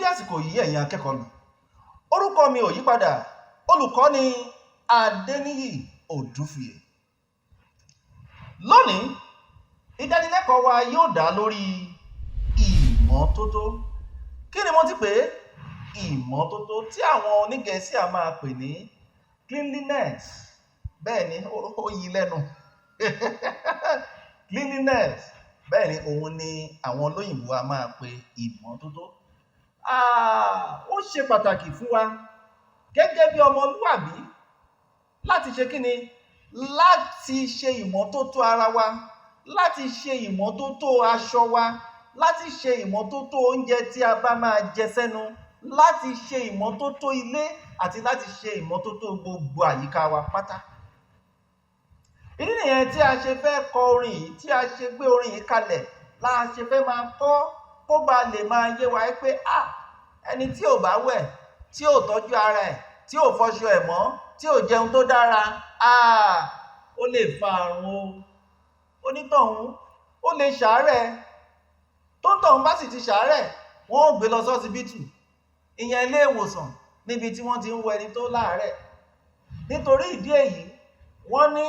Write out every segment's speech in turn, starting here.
dédé àsìkò yìí ẹ̀yin akẹ́kọ̀ọ́ mi. Orúkọ mi ò yípadà, olùkọ́ni Adéníyì Òdúfìyè. Lónìí, ìdánilẹ́kọ̀ọ́ wa yóò dá lórí ìmọ́tótó. Kí ni mo ti pè é? Ìmọ́tótó tí àwọn onígẹ̀ẹ́sì a máa pè ní cleanliness. Bẹ́ẹ̀ ni, ó yí lẹ́nu. Cleanliness. Bẹ́ẹ̀ ni, òun ni àwọn olóyìnbó a máa pè ìmọ́tótó. Ó ṣe pàtàkì fún wa gẹ́gẹ́ bí ọmọlúwàbí láti ṣe kí ni? Láti ṣe ìmọ́tótó ara wa, láti ṣe ìmọ́tótó aṣọ wa, láti ṣe ìmọ́tótó oúnjẹ tí a bá máa jẹ sẹ́nu, láti ṣe ìmọ́tótó ilé àti láti ṣe ìmọ́tótó gbogbo àyíká wa pátá. Ìdí nìyẹn tí a ṣe fẹ́ kọ orin yìí, tí a ṣe gbé orin yìí kalẹ̀, la ṣe fẹ́ máa kọ́ kó ba lè máa yé wa pé ẹni tí ò bá wẹ̀, tí ò tọ́jú ara ẹ̀, tí ò fọṣọ ẹ̀ mọ́, tí ò jẹun tó dára, ó lè fa àrùn o. Onítọ̀hún ó lè ṣàárẹ̀. Tóńtọ̀hún bá sì ti ṣàárẹ̀, wọ́n ó gbé lọ sọ́sibítù, ìyẹn ilé ìwòsàn níbi tí wọ́n ti ń wo ẹni tó láàárẹ̀. Nítorí ìdí èyí, wọ́n ní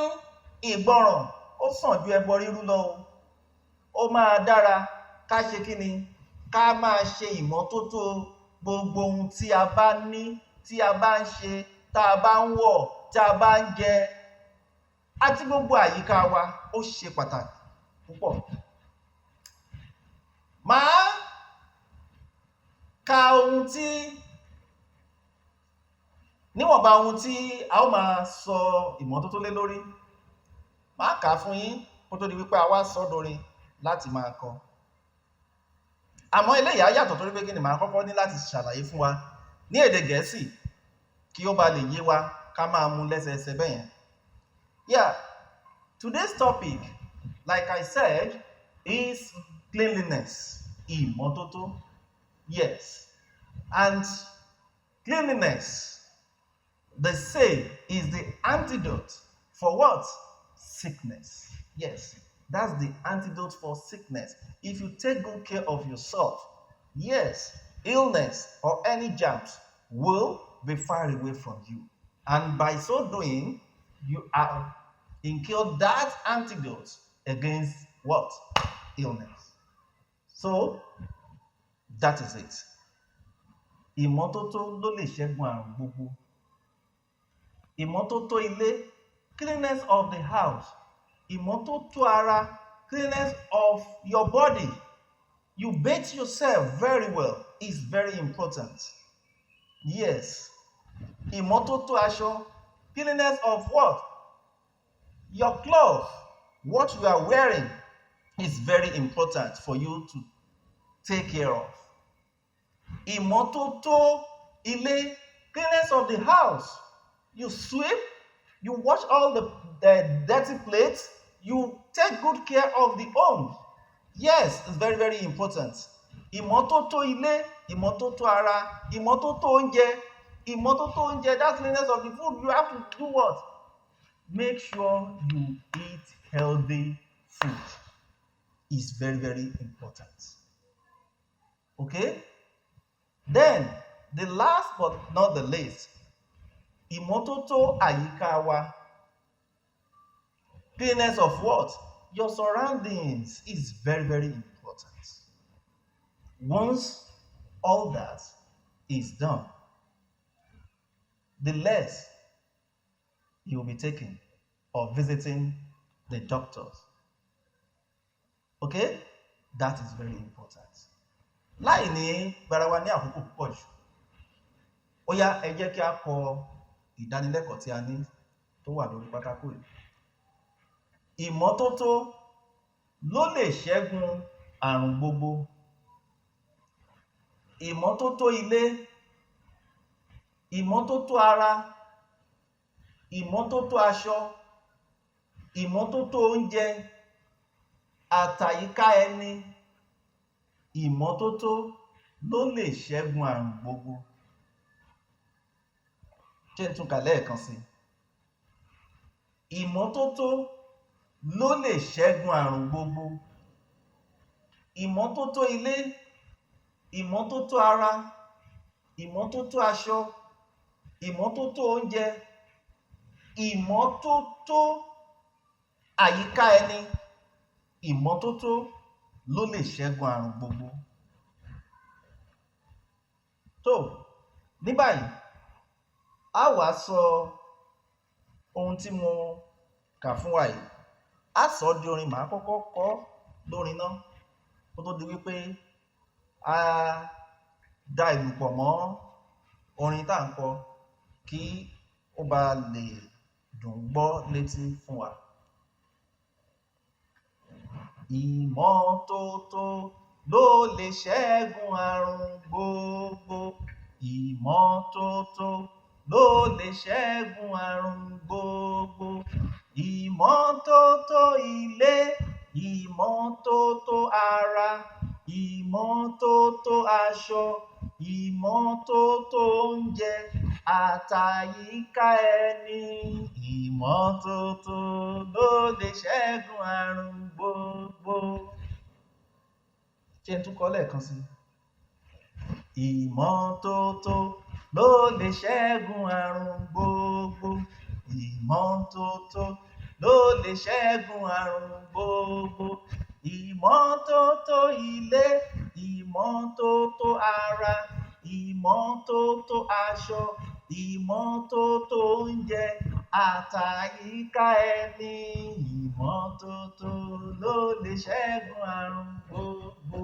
ìgbọràn ó sàn ju ẹbọ rírú lọ o. Ó máa dára ká ṣe kí ni? Ká máa ṣe ìmọ́tótó gbogbo ohun tí a bá ní, tí a bá ń ṣe, tá a bá ń wọ̀, tí a bá ń jẹ, àti gbogbo àyíká wa. Ó ṣe pàtàkì púpọ̀. Màá ka níwọ̀nba ohun tí a ó máa sọ ìmọ́tótó lé lórí. Màá kà á fún yín kó tó di wípé a wá sọ dorin láti máa kọ. Àmọ́ eléyìí á yàtọ̀ torí pé kí ni màá kọ́kọ́ ní láti ṣàlàyé fún wa ní èdè Gẹ̀ẹ́sì kí ó ba lè yé wa ká máa mú lẹ́sẹẹsẹ bẹ́yẹn. Today's topic, like I said, is cleanliness. Ìmọ́tótó. Yes. And cleanliness, they say, is the antidote for what? Sickness. Yes. That's the antidote for sickness. If you take good care of yourself, yes, illness or any germs will be far away from you. And by so doing, you are incurred that antidote against what? Illness. So, that is it. Ìmọ́tótó ló lè ṣẹ́gun àrùn gbogbo. Ìmọ́tótó ilé, cleanliness of the house. Ìmọ́tótó ara, cleanliness of your body. You bathe yourself very well is very important. Yes. Ìmọ́tótó aṣọ, cleanliness of what? Your clothes, what you are wearing is very important for you to take care of. Ìmọ́tótó ilé, cleanliness of the house. You sweep, you wash all the dirty plates, you take good care of the home. Yes, it's very, very important. Ìmọ́tótó ilé, ìmọ́tótó ara, ìmọ́tótó oúnjẹ. Ìmọ́tótó oúnjẹ, that's cleanliness of the food. You have to do what? Make sure you eat healthy food. It's very, very important. Okay? Then, the last but not the least, ìmọ́tótó àyíká wa. Cleanliness of what? Your surroundings is very, very important. Once all that is done, the less you will be taking or visiting the doctors. Okay? That is very important. Láì ní gbara wa ní àkókò púpọ̀ jù. Ó yá, ẹ jẹ́ kí a kọ ìdánilẹ́kọ̀ọ́ tí a ní tó wà lórí pátákó yìí. Ìmọ́tótó ló lè ṣẹ́gun àrùn gbogbo. Ìmọ́tótó ilé, ìmọ́tótó ara, ìmọ́tótó aṣọ, ìmọ́tótó oúnjẹ, àtàyíká ẹni. Ìmọ́tótó ló lè ṣẹ́gun àrùn gbogbo. Ṣé n tún kà lẹ́ẹ̀kan sí? Ìmọ́tótó ló lè ṣẹ́gun àrùn gbogbo. Ìmọ́tótó ilé, ìmọ́tótó ara, ìmọ́tótó aṣọ, ìmọ́tótó oúnjẹ, ìmọ́tótó àyíká ẹni, ìmọ́tótó ló lè ṣẹ́gun àrùn gbogbo. Tó, ní báyìí a wá sọ ohun tí mo kà fún wa yìí, a sọ di orin. Màá kọ́kọ́ kọ lórin náà kó tó di wípé a dá ìlù pọ̀ mọ́ orin tá ń kọ kí ó bá lè dùn gbọ́ létí fún wa. Ìmọ́tótó ló lè ṣẹ́gun àrùn gbogbo. Ìmọ́tótó ló lè ṣẹ́gun àrùn gbogbo. Ìmọ́tótó ilé, ìmọ́tótó ara, ìmọ́tótó aṣọ, ìmọ́tótó oúnjẹ àtàyíká ẹni. Ìmọ́tótó ló lè ṣẹ́gun àrùn gbogbo. Ṣé n tún kọ lẹ́ẹ̀kan sí? Ìmọ́tótó ló lè ṣẹ́gun àrùn gbogbo. Ìmọ́tótó ló lè ṣẹ́gun àrùn gbogbo. Ìmọ́tótó ilé, ìmọ́tótó ara, ìmọ́tótó aṣọ, ìmọ́tótó oúnjẹ àtàyíká ẹni. Ìmọ́tótó ló lè ṣẹ́gun àrùn gbogbo.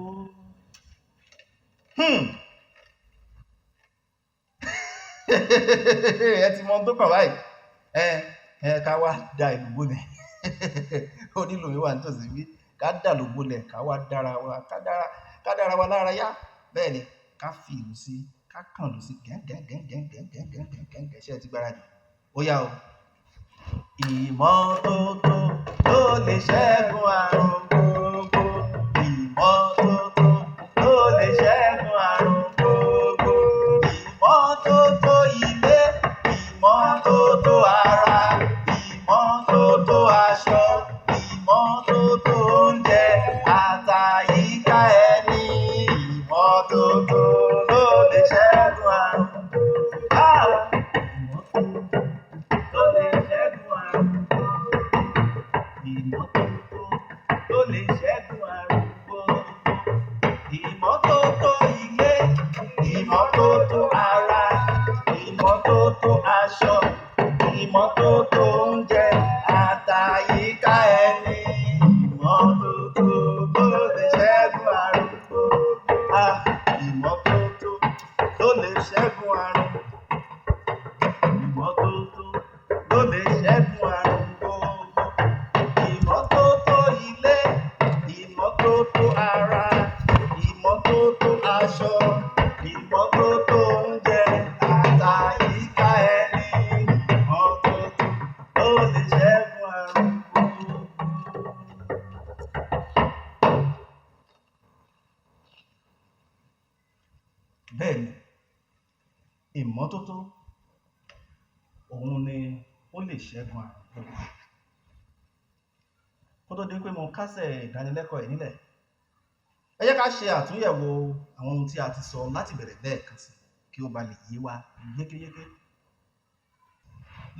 Ẹ ti mọ tó kàn báyìí. Ká wá da ìlú bolẹ̀. Onílù mi wà nítòsí bí ká dà lù bolẹ̀, ká wá dára wa lára yá. Bẹ́ẹ̀ ni ká fi ìlú sí, ká kàn lù sí gẹ́gẹ́gẹ́gẹ́gẹ́gẹ́gẹ́gẹ́gẹ́. Ṣé ẹ ti gbáradì? Ó yá o. Ìmọ́tótó ló lè ṣẹ́gun àrùn gbogbo. Ìmọ́tótó ló lè ṣẹ́gun àrùn gbogbo. Ìmọ́tótó ilé, ìmọ́tótó ara, ìmọ́tótó aṣọ, ìmọ́tótó oúnjẹ àtàyíká ẹni. Ìmọ́tótó ló lè ṣẹ́gun àrùn gbogbo. Ìmọ́tótó ló lè ṣẹ́gun àrùn gbogbo. Ìmọ́tótó ló lè ṣẹ́gun àrùn gbogbo. Ìmọ́tótó ilé, ìmọ́tótó ara, ìmọ́tótó aṣọ, ìmọ́tótó oúnjẹ àtàyíká ẹni. Ìmọ́tótó ló lè ṣẹ́gun àrùn gbogbo. Ìmọ́tótó ló lè ṣẹ́gun àrùn. Ìmọ́tótó ló lè ṣẹ́gun àrùn gbogbo. Ìmọ́tótó ilé, ìmọ́tótó ara, ìmọ́tótó aṣọ, ìmọ́tótó oúnjẹ àtàyíká ẹni. Ìmọ́tótó ló lè ṣẹ́gun àrùn gbogbo. Bẹ́ẹ̀ ni, ìmọ́tótó òun ni ó lè ṣẹ́gun àrùn gbogbo. Kó tó di pé mo kásẹ̀ ìdánilẹ́kọ̀ọ́ ẹ̀ nílẹ̀, ẹ jẹ́ ká ṣe àtúnyẹ̀wò àwọn ohun tí a ti sọ láti bẹ̀rẹ̀ lẹ́ẹ̀kan sí kí ó ba lè yé wa yékéyéké.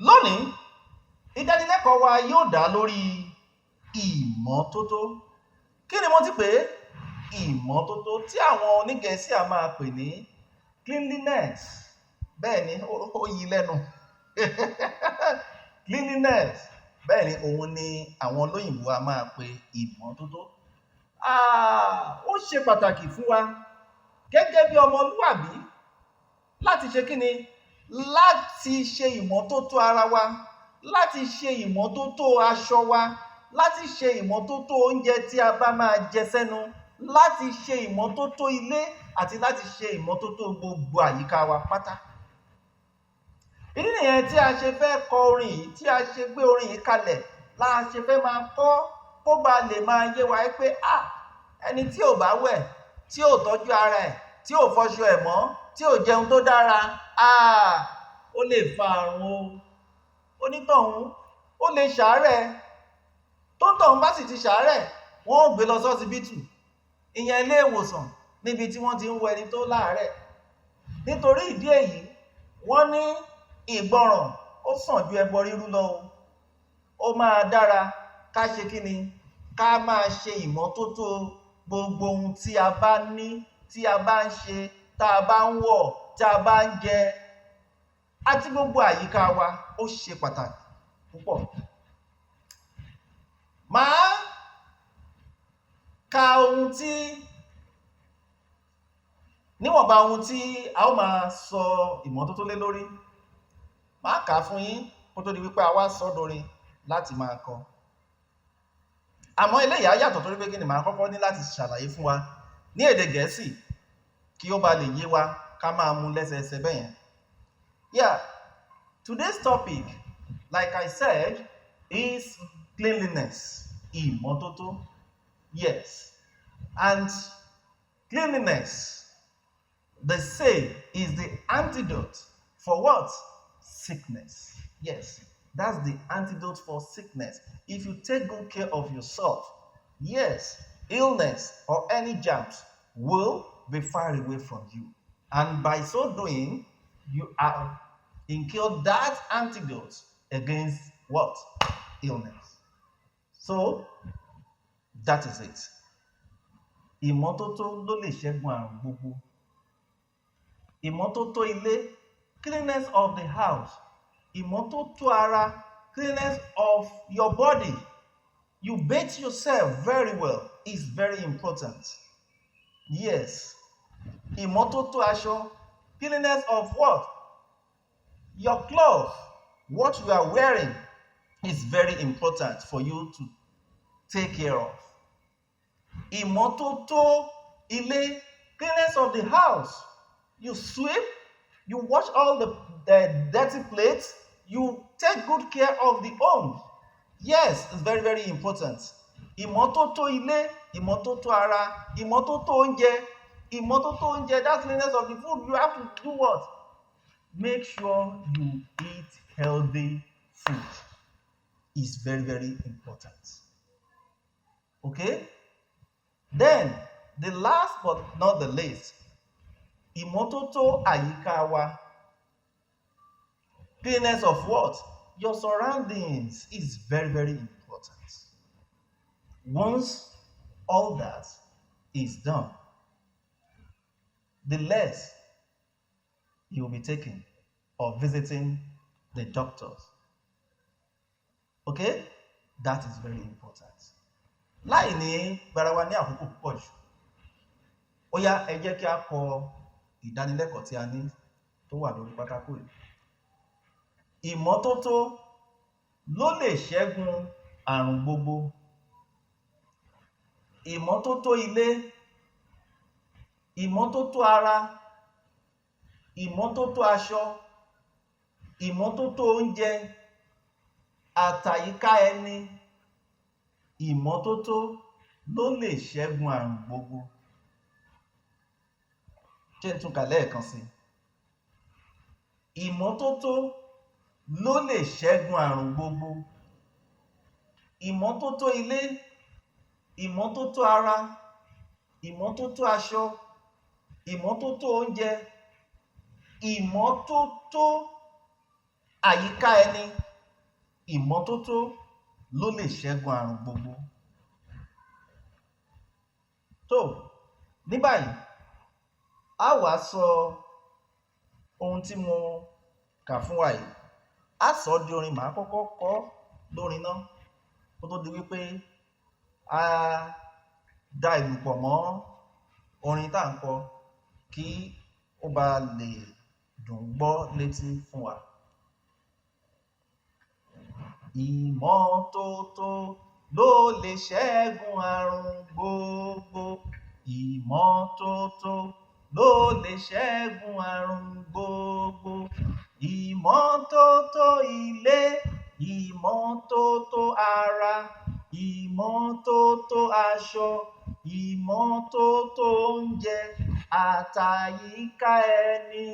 Lónìí, ìdánilẹ́kọ̀ọ́ wa yóò dá lórí ìmọ́tótó. Kí ni mo ti pè é? Ìmọ́tótó tí àwọn onígẹ̀ẹ́sì a máa pè ní cleanliness. Bẹ́ẹ̀ ni, ó yí lẹ́nu. Cleanliness. Bẹ́ẹ̀ ni, òun ni àwọn olóyìnbó a máa pè ìmọ́tótó. Ó ṣe pàtàkì fún wa gẹ́gẹ́ bí ọmọlúwàbí láti ṣe kí ni? Láti ṣe ìmọ́tótó ara wa, láti ṣe ìmọ́tótó aṣọ wa, láti ṣe ìmọ́tótó oúnjẹ tí a bá máa jẹ sẹ́nu, láti ṣe ìmọ́tótó ilé àti láti ṣe ìmọ́tótó gbogbo àyíká wa pátá. Ìdí nìyẹn tí a ṣe fẹ́ kọ orin yìí, tí a ṣe gbé orin yìí kalẹ̀, la ṣe fẹ́ máa kọ́ kó ba lè máa yé wa pé ẹni tí ò bá wẹ̀, tí ò tọ́jú ara ẹ̀, tí ò fọṣọ ẹ̀ mọ́, tí ò jẹun tó dára, ó lè fa àrùn o. Onítọ̀hún ó lè ṣàárẹ̀. Tóńtọ̀hún bá sì ti ṣàárẹ̀, wọ́n ó gbé lọ sọ́sibítù, ìyẹn ilé ìwòsàn níbi tí wọ́n ti ń wo ẹni tó láàárẹ̀. Nítorí ìdí èyí, wọ́n ní ìgbọràn ó sàn ju ẹbọ rírú lọ o. Ó máa dára ká ṣe kí ni? Ká máa ṣe ìmọ́tótó gbogbo ohun tí a bá ní, tí a bá ń ṣe, tá a bá ń wọ̀, tí a bá ń jẹ, àti gbogbo àyíká wa. Ó ṣe pàtàkì púpọ̀. Màá ka níwọ̀nba ohun tí a ó máa sọ ìmọ́tótó lé lórí. Màá kà á fún yín kó tó di wípé a wá sọ dorin láti máa kọ. Àmọ́ eléyìí á yàtọ̀ torí pé kí ni màá kọ́kọ́ ní láti ṣàlàyé fún wa ní èdè Gẹ̀ẹ́sì kí ó ba lè yé wa ká máa mú lẹ́sẹẹsẹ bẹ́yẹn. Yeah, today's topic, like I said, is cleanliness, ìmọ́tótó. Yes, and cleanliness, they say, is the antidote for what? Sickness. Yes, that's the antidote for sickness. If you take good care of yourself, yes, illness or any germs will be far away from you. And by so doing, you are incurred that antidote against what? Illness. So, that is it. Ìmọ́tótó ló lè ṣẹ́gun àrùn gbogbo. Ìmọ́tótó ilé, cleanliness of the house. Ìmọ́tótó ara, cleanliness of your body. You bathe yourself very well is very important. Yes. Ìmọ́tótó aṣọ, cleanliness of what? Your clothes, what you are wearing is very important for you to take care of. Ìmọ́tótó ilé, cleanliness of the house. You sweep, you wash all the dirty plates, you take good care of the home. Yes, it's very, very important. Ìmọ́tótó ilé, ìmọ́tótó ara, ìmọ́tótó oúnjẹ, that's cleanliness of the food. You have to do what? Make sure you eat healthy food. It's very, very important. Okay? Then, the last but not the least, ìmọ́tótó àyíká wa. Cleanliness of what? Your surroundings is very, very important. Once all that is done, the less you will be taking or visiting the doctors. Okay? That is very important. Láì ní gbarawa ní àkókò púpọ̀ jù. Ó yá, ẹ jẹ́ kí a kọ ìdánilẹ́kọ̀ọ́ tí a ní tó wà lórí pátákó yìí. Ìmọ́tótó ló lè ṣẹ́gun àrùn gbogbo. Ìmọ́tótó ilé, ìmọ́tótó ara, ìmọ́tótó aṣọ, ìmọ́tótó oúnjẹ, àtàyíká ẹni. Ìmọ́tótó ló lè ṣẹ́gun àrùn gbogbo. Ṣé n tún kà lẹ́ẹ̀kan sí? Ìmọ́tótó ló lè ṣẹ́gun àrùn gbogbo. Ìmọ́tótó ilé, ìmọ́tótó ara, ìmọ́tótó aṣọ, ìmọ́tótó oúnjẹ, ìmọ́tótó àyíká ẹni. Ìmọ́tótó ló lè ṣẹ́gun àrùn gbogbo. So, ní báyìí, a wá sọ ohun tí mo kà fún wa yìí. A sọ di orin, màá kọ́kọ́ kọ lórin náà kó tó di wípé a dá ìlù pọ̀ mọ́ orin tá à ń kọ kí ó bá lè dùn gbọ́ létí fún wa. Ìmọ́tótó ló lè ṣẹ́gun àrùn gbogbo. Ìmọ́tótó ló lè ṣẹ́gun àrùn gbogbo. Ìmọ́tótó ilé, ìmọ́tótó ara, ìmọ́tótó aṣọ, ìmọ́tótó oúnjẹ, àtàyíká ẹni.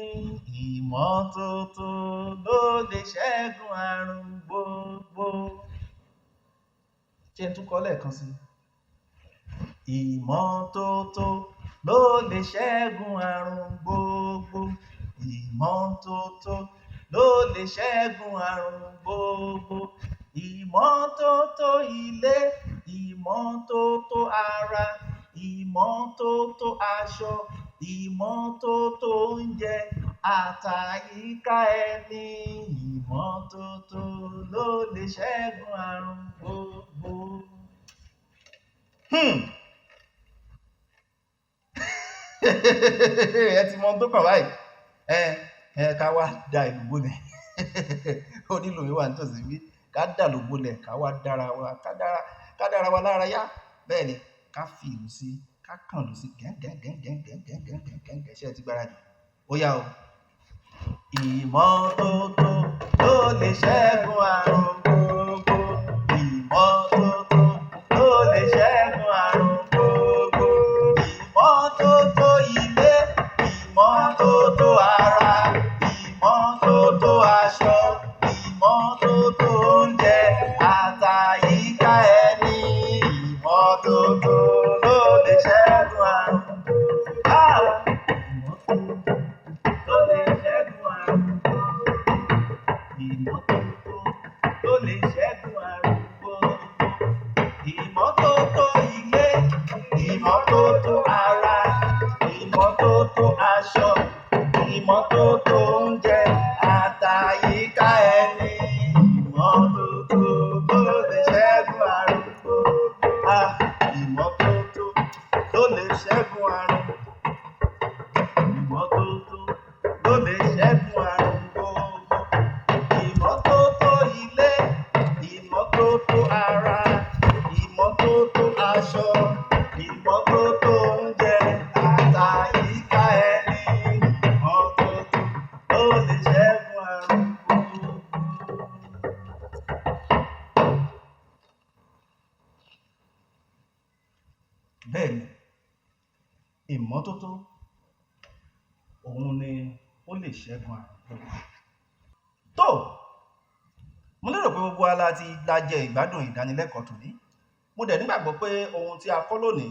Ìmọ́tótó ló lè ṣẹ́gun àrùn gbogbo. Ṣé n tún kọ lẹ́ẹ̀kan sí? Ìmọ́tótó ló lè ṣẹ́gun àrùn gbogbo. ìmọ́tótó ló lè ṣẹ́gun àrùn gbogbo. Ìmọ́tótó ilé, ìmọ́tótó ara, ìmọ́tótó aṣọ, ìmọ́tótó oúnjẹ àtàyíká ẹni. Ìmọ́tótó ló lè ṣẹ́gun àrùn gbogbo. Ẹ ti mọ ohun tó kàn báyìí. Ká wá da ìlú bolẹ̀. Onílù mi wà nítòsí bí ká dà ló bolẹ̀, ká wá dára wa lára yá. Bẹ́ẹ̀ ni ká fi ìlú sí, ká kàn lù sí gẹ́gẹ́gẹ́gẹ́gẹ́gẹ́gẹ́gẹ́. Ṣé ẹ ti gbáradì? Ó yá o. Ìmọ́tótó ló lè ṣẹ́gun àrùn gbogbo. Ìmọ́tótó ló lè ṣẹ́gun àrùn gbogbo. Ìmọ́tótó ilé, ìmọ́tótó ara, ìmọ́tótó aṣọ, ìmọ́tótó oúnjẹ àtàyíká ẹni. Ìmọ́tótó ló lè ṣẹ́gun àrùn gbogbo. Ìmọ́tótó ló lè ṣẹ́gun àrùn gbogbo. Ìmọ́tótó ló lè ṣẹ́gun àrùn gbogbo. Ìmọ́tótó ilé, ìmọ́tótó ara, ìmọ́tótó aṣọ, ìmọ́tótó oúnjẹ àtàyíká ẹni. Ìmọ́tótó ló lè ṣẹ́gun àrùn gbogbo. Ìmọ́tótó ló lè ṣẹ́gun àrùn. Ìmọ́tótó ló lè ṣẹ́gun àrùn gbogbo. Ìmọ́tótó ilé, ìmọ́tótó ara, ìmọ́tótó aṣọ, ìmọ́tótó oúnjẹ àtàyíká ẹni. Ìmọ́tótó ló lè ṣẹ́gun àrùn gbogbo. Bẹ́ẹ̀ ni, ìmọ́tótó òun ni ó lè ṣẹ́gun àrùn gbogbo. Tó, mo lérò pé gbogbo wa la jẹ ìgbádùn ìdánilẹ́kọ̀ọ́ tòní. Mo dẹ̀ nígbàgbọ́ pé ohun tí a kọ́ lónìí,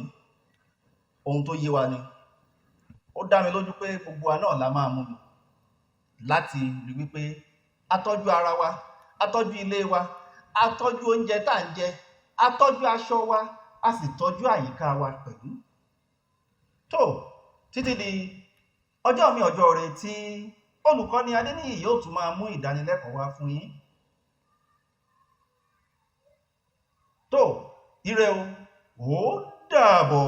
ohun tó yé wa ni. Ó dá mi lójú pé gbogbo wa náà la máa mú lò láti rí wípé a tọ́jú ara wa, a tọ́jú ilé wa, a tọ́jú oúnjẹ tá à ń jẹ, a tọ́jú aṣọ wa, a sì tọ́jú àyíká wa pẹ̀lú. Tó, títí di ọjọ́ mi ọjọ́ rẹ̀ tí olùkọ́ni Adéníyì yóò tún máa mú ìdánilẹ́kọ̀ọ́ wá fún yín. Tó, ire o, ó dàbọ̀.